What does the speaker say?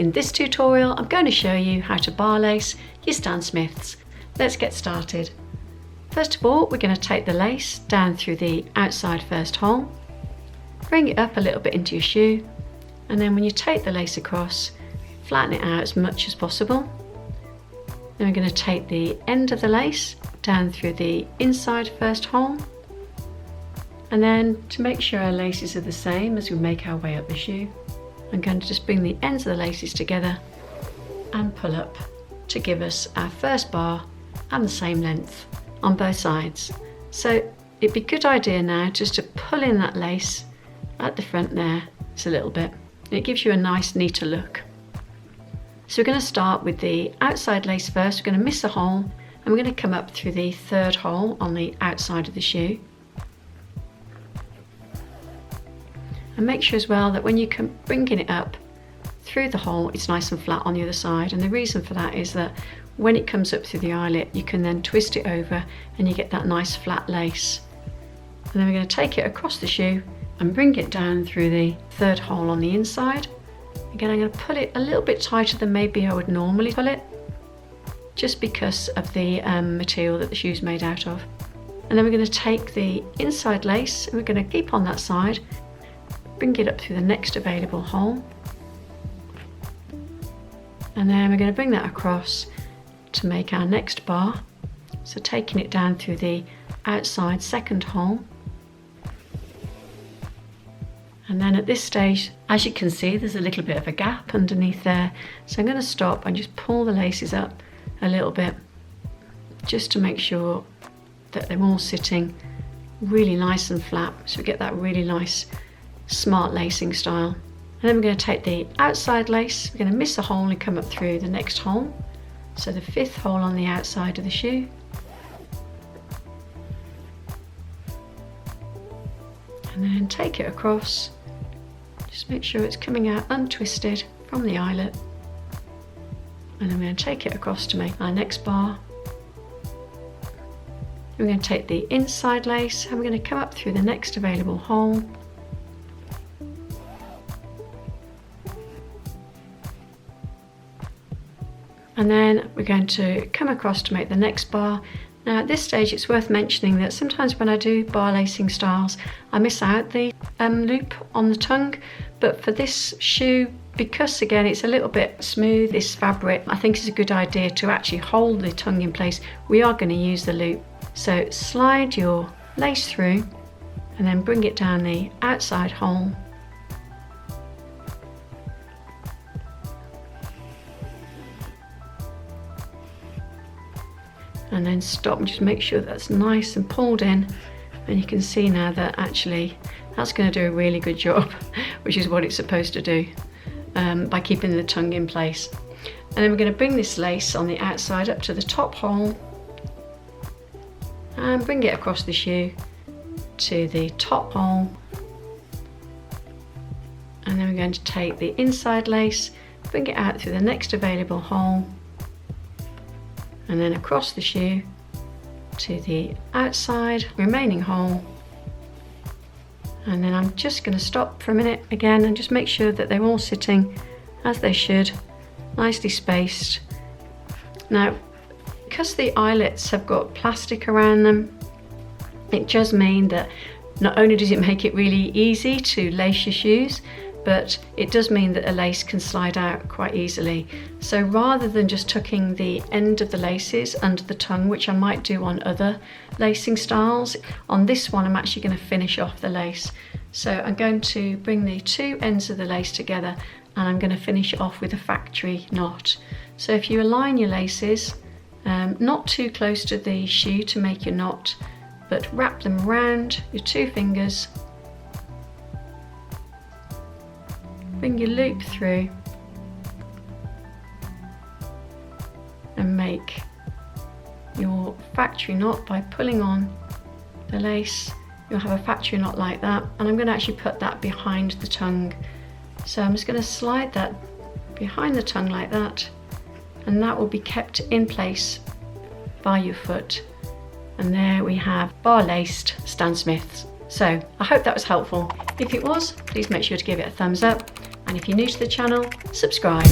In this tutorial, I'm going to show you how to bar lace your Stan Smiths. Let's get started. First of all, we're going to take the lace down through the outside first hole, bring it up a little bit into your shoe, and then when you take the lace across, flatten it out as much as possible. Then we're going to take the end of the lace down through the inside first hole, and then to make sure our laces are the same as we make our way up the shoe, I'm going to just bring the ends of the laces together and pull up to give us our first bar and the same length on both sides. So it'd be a good idea now just to pull in that lace at the front there, it's a little bit. It gives you a nice, neater look. So we're going to start with the outside lace first. We're going to miss a hole and we're going to come up through the third hole on the outside of the shoe. And make sure as well that when you come bringing it up through the hole, it's nice and flat on the other side. And the reason for that is that when it comes up through the eyelet, you can then twist it over and you get that nice flat lace. And then we're going to take it across the shoe and bring it down through the third hole on the inside. Again, I'm going to pull it a little bit tighter than maybe I would normally pull it, just because of the material that the shoe's made out of. And then we're going to take the inside lace and we're going to keep on that side, bring it up through the next available hole, and then we're going to bring that across to make our next bar. So taking it down through the outside second hole, and then at this stage, as you can see, there's a little bit of a gap underneath there, so I'm going to stop and just pull the laces up a little bit just to make sure that they're all sitting really nice and flat, so we get that really nice smart lacing style. And then we're going to take the outside lace, we're going to miss a hole and come up through the next hole, so the fifth hole on the outside of the shoe, and then take it across. Just make sure it's coming out untwisted from the eyelet, and then we're going to take it across to make our next bar. We're going to take the inside lace and we're going to come up through the next available hole, and then we're going to come across to make the next bar. Now at this stage it's worth mentioning that sometimes when I do bar lacing styles I miss out the loop on the tongue, but for this shoe, because again it's a little bit smooth, this fabric, I think it's a good idea to actually hold the tongue in place. We are going to use the loop. So slide your lace through and then bring it down the outside hole, and then stop and just make sure that's nice and pulled in, and you can see now that actually that's going to do a really good job, which is what it's supposed to do, by keeping the tongue in place. And then we're going to bring this lace on the outside up to the top hole and bring it across the shoe to the top hole, and then we're going to take the inside lace, bring it out through the next available hole, and then across the shoe to the outside remaining hole. And then I'm just going to stop for a minute again and just make sure that they're all sitting as they should, nicely spaced. Now, because the eyelets have got plastic around them, it does mean that not only does it make it really easy to lace your shoes, but it does mean that a lace can slide out quite easily. So rather than just tucking the end of the laces under the tongue, which I might do on other lacing styles, on this one I'm actually going to finish off the lace. So I'm going to bring the two ends of the lace together and I'm going to finish it off with a factory knot. So if you align your laces, not too close to the shoe to make your knot, but wrap them around your two fingers, bring your loop through and make your factory knot by pulling on the lace. You'll have a factory knot like that, and I'm going to actually put that behind the tongue. So I'm just going to slide that behind the tongue like that, and that will be kept in place by your foot. And there we have bar laced Stan Smiths. So I hope that was helpful. If it was, please make sure to give it a thumbs up And if you're new to the channel, subscribe.